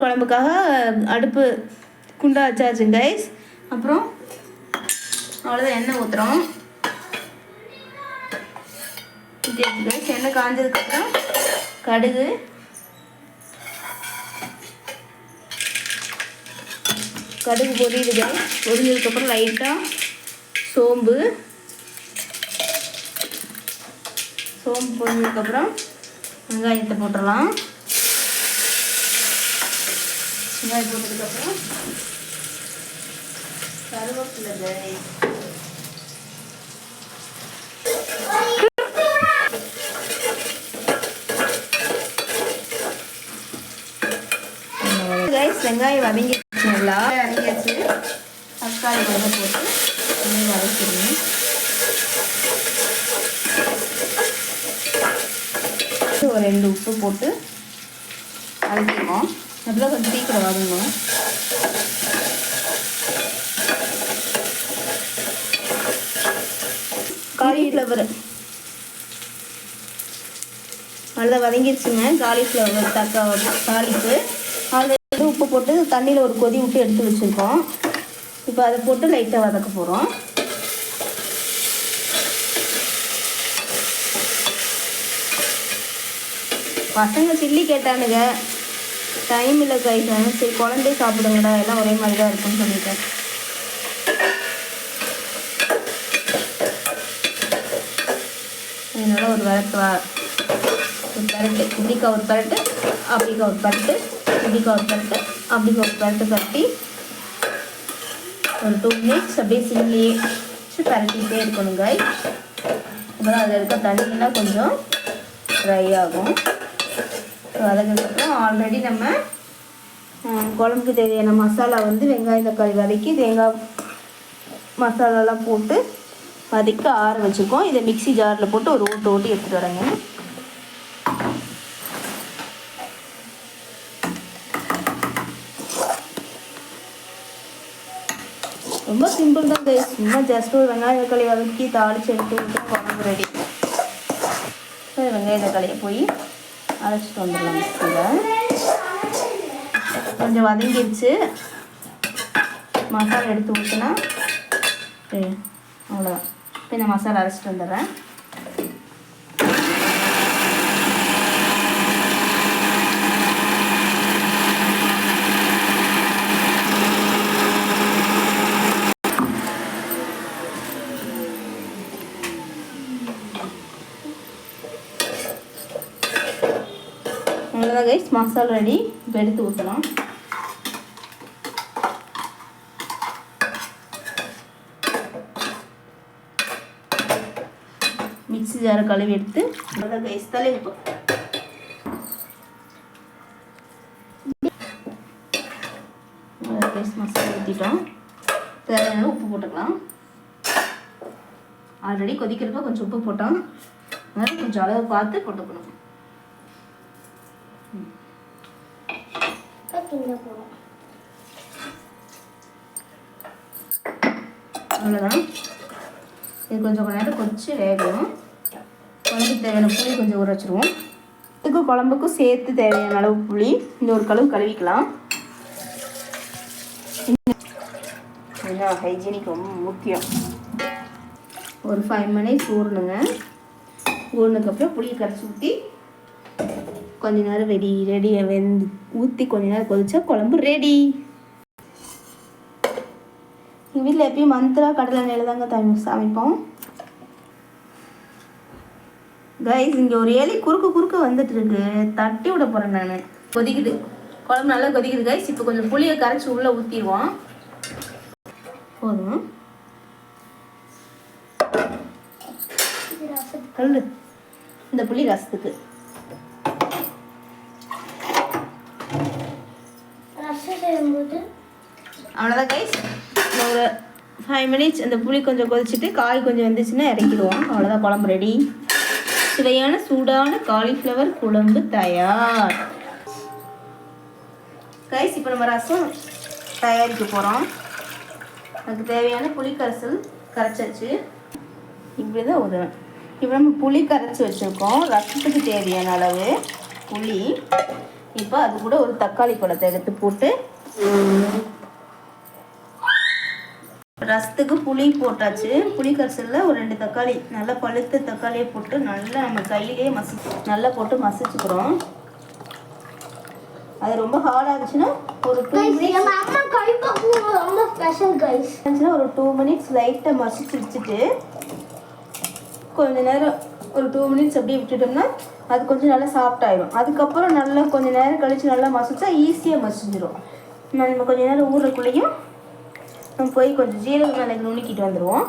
குழம்புக்காக அடுப்பு குண்டா வச்சாச்சு கைஸ். அப்புறம் அவ்வளோதான், எண்ணெய் ஊற்றுறோம். கைஸ் எண்ணெய் காஞ்சதுக்கப்புறம் கடுகு, கடுகு பொரியுது. பொரிஞ்சதுக்கப்புறம் லைட்டாக சோம்பு பொரிஞ்சதுக்கப்புறம் வெங்காயத்தை போட்டுடலாம். வெங்காயம் போட்டதுக்கப்புறம் கருவேப்பிலை, வெங்காயம் வதங்கிடுச்சு, நல்லா வதங்கிடுச்சு. தக்காளி கொஞ்சம் போட்டு வதக்கிடுங்க. ஒரு 2 உப்பு போட்டு வதக்கிடுவோம். அப்படிலாம் கொஞ்சம் சீக்கிரம் வதங்கணும். காலிஃப்ளவர் நல்லா வதங்கிடுச்சுங்க. காலிஃப்ளவர் தாளிப்பு அதில் உப்பு போட்டு தண்ணியில் ஒரு கொதி விட்டு எடுத்து வச்சுருக்கோம். இப்போ அதை போட்டு லைட்டாக வதக்க போகிறோம். பசங்க சில்லி கேட்டானுங்க, டைம் இல்லை கைட்டாங்க. சரி குழந்தை சாப்பிடுங்கடா, எல்லாம் ஒரே மாதிரி தான் இருக்குன்னு சொல்லிட்டேன். அதனால் ஒரு பரட்டு இப்படிக்கா ஒரு பரட்டு, அப்படிக்கா ஒரு பரட்டு, இப்படிக்கா ஒரு பரட்டு, அப்படிக்கா ஒரு பரட்டு கட்டி ஒரு 2 மினிட்ஸ் அப்படியே சிம்லேயே வச்சு பரட்டிகிட்டே இருக்கணும் காய். அப்புறம் அதில் இருக்க தண்ணியெல்லாம் கொஞ்சம் ட்ரை ஆகும். வதக்கினதுக்கப்புறம் ஆல்ரெடி நம்ம குழம்புக்கு தேவையான மசாலா வெங்காயம் தக்காளி வதக்கி தேங்காய் மசாலாலாம் போட்டு வதக்கி ஆற வச்சுருக்கோம். இதை மிக்ஸி ஜாரில் போட்டு ஒரு ஓட்டி எடுத்துகிட்டு வரேங்க. ரொம்ப சிம்பிள் தான் கைஸ். சும்மா ஜஸ்ட் ஒரு வெங்காய தக்காளி வதக்கி தாளித்து எடுத்து விட்டு குழம்பு ரெடி. வெங்காய தக்காளியை போய் அரைச்சிட்டு வந்துடலாம். மிக்ஸியில் கொஞ்சம் வதங்கிடுச்சு. மசாலா எடுத்து ஊற்றினா அவ்வளோதான். இப்போ இந்த மசாலா அரைச்சிட்டு வந்துடுறேன். அவ்வளோதான் கைஸ், மசாலா ரெடி. இப்போ எடுத்து ஊற்றலாம். மிக்ஸி ஜாரை கழுவி எடுத்து அவ்வளோதான் கைஸ், தலை உப்பு கைஸ் மசாலா ஊற்றிட்டோம். தேவையான உப்பு போட்டுக்கலாம். ஆல்ரெடி கொதிக்கிறப்ப கொஞ்சம் உப்பு போட்டோம், அதனால் கொஞ்சம் அளவு பார்த்து போட்டுக்கணும். அவ்வளோதான். இது கொஞ்சம் நேரம் கொதிச்சு வேகணும். குழம்புக்கு தேவையான புளி கொஞ்சம் ஊற வச்சுருவோம். இதுக்கும் குழம்புக்கும் சேர்த்து தேவையான அளவு புளி இந்த ஒரு கழுவு கழுவிக்கலாம். ஹைஜீனிக் ரொம்ப முக்கியம். ஒரு 5 மினிட்ஸ் ஊறணுங்க. ஊறினதுக்கப்புறம் புளியை கரைச்சி ஊற்றி கொஞ்ச நேரம் ரெடியாக ஊற்றி கொஞ்ச நேரம் கொதிச்சா குழம்பு ரெடி. எங்கள் வீட்டில் எப்பயும் மந்த்ரா கடலை எண்ணெயில் தாங்க சமைப்போம். கைஸ் இங்கே ஒரு எலி குறுக்க வந்துட்டு இருக்கு, தட்டி விட போகிறேன் நான். கொதிக்குது, குழம்பு நல்லா கொதிக்குது கைஸ். இப்போ கொஞ்சம் புளியை கரைச்சி உள்ளே ஊற்றிடுவோம். போதும். கல் இந்த புளி ரசத்துக்கு அவ்வளோதான் கைஸ். ஒரு 5 மினிட்ஸ் அந்த புளி கொஞ்சம் கொதிச்சுட்டு காய் கொஞ்சம் வந்துச்சுன்னா இறக்கிடுவோம். அவ்வளோதான், குழம்பு ரெடி. சுவையான சூடான காலிஃப்ளவர் குழம்பு தயார் கைஸ். இப்போ நம்ம ரசம் தயாரிக்க போகிறோம். அதுக்கு தேவையான புளி கரைசல் கரைச்சாச்சு. இப்படி தான் உதவும். இப்போ நம்ம புளி கரைச்சி வச்சுருக்கோம். ரசத்துக்கு தேவையான அளவு புளி இப்போ அது கூட ஒரு தக்காளி பழத்தை எடுத்து போட்டு, ரசத்துக்கு புளி போட்டாச்சு. புளி கரைசலில் ஒரு 2 தக்காளி, நல்லா பழுத்த தக்காளியை போட்டு நல்லா நம்ம கையிலேயே நல்லா போட்டு மசிச்சுக்கிறோம். அது ரொம்ப ஹார்டாக இருந்துச்சுன்னா ஒரு 2 மினிட்ஸ் லைட்டாக மசிச்சு வச்சுட்டு கொஞ்ச நேரம் ஒரு 2 மினிட்ஸ் அப்படியே விட்டுட்டோம்னா அது கொஞ்சம் நல்லா சாஃப்ட் ஆயிடும். அதுக்கப்புறம் நல்லா கொஞ்சம் நேரம் கழிச்சு நல்லா மசிச்சா ஈஸியாக மசிஞ்சிடும். நம்ம கொஞ்சம் நேரம் ஊறுறக்குள்ளேயும் நம்ம போய் கொஞ்சம் ஜீரக மிளகு நுணுக்கிட்டு வந்துடுவோம்.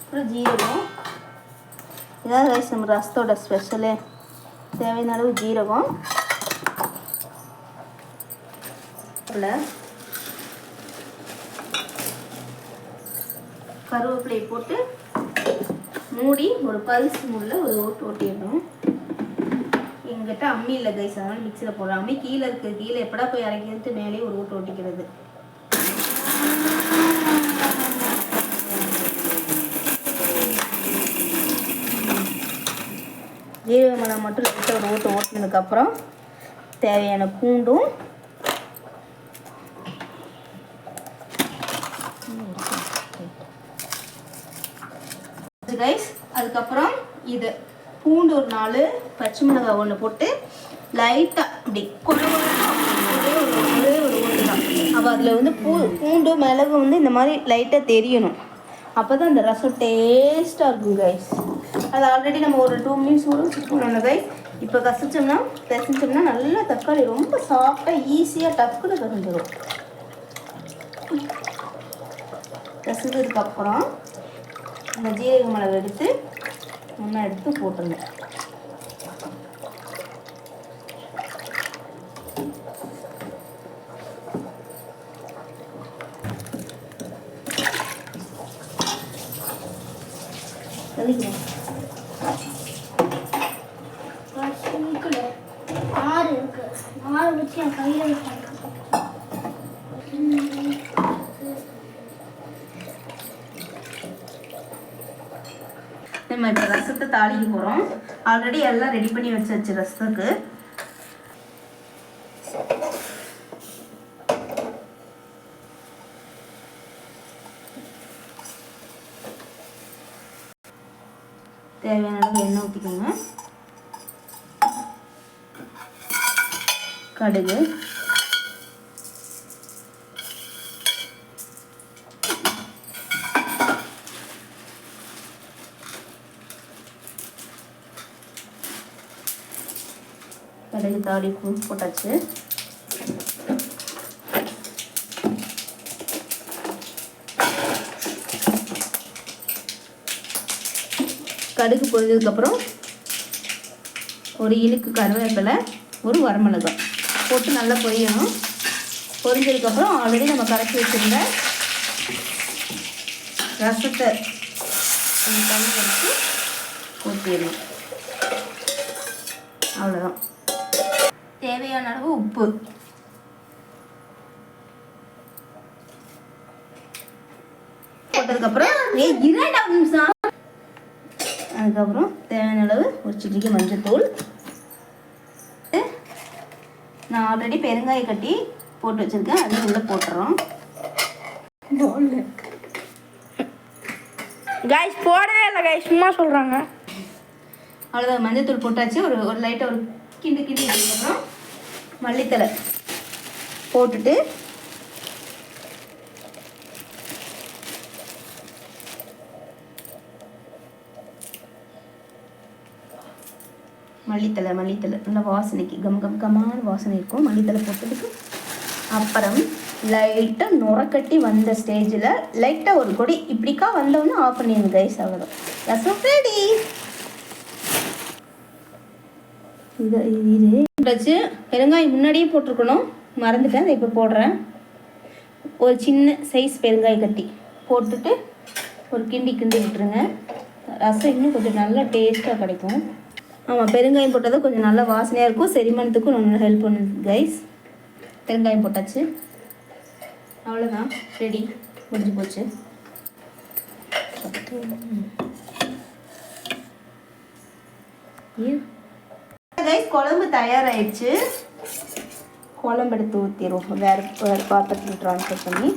அப்புறம் ஜீரகம், இதான் ரைஸ் நம்ம ரசத்தோட ஸ்பெஷலு. தேவையான அளவு ஜீரகம், கருவேப்பிலை போட்டு மூடி ஒரு பல்ஸ் மூடில் ஒரு ஓட்டு ஓட்டிடணும். எங்கிட்ட அம்மி இல்லை கைஸ், அதனால மிக்சியில் போடுறோம். அம்மி கீழே இருக்குது, கீழே எப்படா போய் இறக்கிட்டு மேலேயே ஒரு ஓட்டு ஓட்டிக்கிறது. ஜீரக மிளகு மட்டும் லைட்டாக ஒரு ஓட்டு ஓட்டினதுக்கப்புறம் தேவையான பூண்டும் கைஸ். அதுக்கப்புறம் இது பூண்டு ஒரு 4, பச்சை மிளகாய் 1 போட்டு லைட்டாக அப்படி ஒரே ஒரு ஓட்டு தான். அப்போ அதில் வந்து பூண்டு மிளகு வந்து இந்த மாதிரி லைட்டாக தெரியணும். அப்போ தான் அந்த ரசம் டேஸ்ட்டாக இருக்கும் கைஸ். அது ஆல்ரெடி நம்ம ஒரு 2 மினிட்ஸ் ஊற வச்சுக்கணும் கைஸ். இப்போ கசிச்சோம்னா நல்லா தக்காளி ரொம்ப சாஃப்டாக ஈஸியாக டக்குன்னு கசிஞ்சிடும். கசிஞ்சதுக்கப்புறம் இந்த ஜீரக மிளகு எடுத்து ஒன்றா எடுத்து போட்டுருங்க. நம்ம இப்போ ரசத்தை தாளிக்க போகிறோம். ஆல்ரெடி எல்லாம் ரெடி பண்ணி வச்சாச்சு ரசத்துக்கு. தேவையான அளவு எண்ணெய் ஊற்றிக்கோங்க. கடுகு, கடுகு தாளிப்பு போட்டாச்சு. கடுகு பொரிஞ்சதுக்கப்புறம் ஒரு இனுக்கு கருவேப்பிலை, ஒரு வரமிளகாய் போட்டு நல்லா பொரியணும். பொரிஞ்சதுக்கப்புறம் ஆல்ரெடி நம்ம கரைச்சி வச்சுருந்த ரசத்தை தண்ணி வச்சு ஊற்றிடணும். அவ்வளோதான். தேவையான அளவு உப்பு, போட்டதுக்கப்புறம் 2 நிமிஷம். அதுக்கப்புறம் தேவையான அளவு ஒரு சிட்டிகை மஞ்சத்தூள். நான் ஆல்ரெடி பெருங்காய கட்டி போட்டு வச்சுருக்கேன், அது உள்ளே போட்டுறோம். கைஸ் போடவே இல்லை கைஸ், சும்மா சொல்கிறாங்க. அவ்வளோதான், மஞ்சத்தூள் போட்டாச்சு. ஒரு லைட்டாக ஒரு கிண்டி அதுக்கப்புறம் மல்லித்தலை போட்டுட்டு மல்லித்தலை நல்லா வாசனைக்கு கமான வாசனை இருக்கும் மல்லித்தலை போட்டதுக்கு. அப்புறம் லைட்டாக நுரக்கட்டி வந்த ஸ்டேஜில் லைட்டாக ஒரு கொடி இப்படிக்கா வந்தோன்னு ஆஃப் பண்ணிடுங்க கைஸ். அவ்வளோதான், ரசம் ரெடி. இது வச்சு பெருங்காயம் முன்னாடியே போட்டிருக்கணும், மறந்துட்டேன். அதை இப்போ போடுறேன். ஒரு சின்ன சைஸ் பெருங்காய கட்டி போட்டுட்டு ஒரு கிண்டி விட்டுருங்க. ரசம் இன்னும் கொஞ்சம் நல்லா டேஸ்ட்டாக கிடைக்கும். ஆமாம், பெருங்காயம் போட்டால் தான் கொஞ்சம் நல்லா வாசனையாக இருக்கும், செரிமானத்துக்கும் நல்லா ஹெல்ப் பண்ணுது கைஸ். பெருங்காயம் போட்டாச்சு, அவ்வளோதான், ரெடி, முடிஞ்சு போச்சு. கைஸ் குழம்பு தயாராகிடுச்சு. குழம்பு எடுத்து ஊற்றிடுவோம். வேறு பாத்திரத்தில் ட்ரான்ஸ்ஃபர் பண்ணி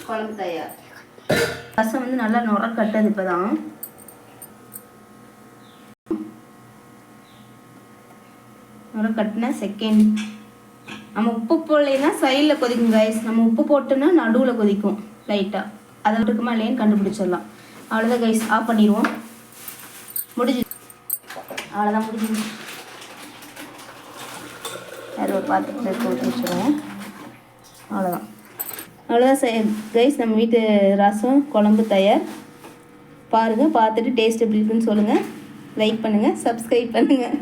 குழம்பு தயார். ரசம் வந்து நல்லா நுர கட்டது. இப்போ தான் நுர கட்டின செகண்ட். நம்ம உப்பு போடலைன்னா சைடில் கொதிக்கும் கைஸ். நம்ம உப்பு போட்டோன்னா நடுவில் கொதிக்கும் லைட்டாக. அதை இருக்குமா இல்லையான்னு கண்டுபிடிச்சிடலாம். அவ்வளோதான் கைஸ், ஆஃப் பண்ணிடுவோம். முடிஞ்சு அவ்வளோதான், முடிஞ்சு. வேறு ஒரு பாத்திரத்தில் போட்டு வச்சுருவோம். அவ்வளோதான் கைஸ், நம்ம வீட்டு ரசம் குழம்பு தயார். பாருங்கள், பார்த்துட்டு டேஸ்ட் எப்படி இருக்குன்னு சொல்லுங்கள். லைக் பண்ணுங்கள், சப்ஸ்கிரைப் பண்ணுங்கள்.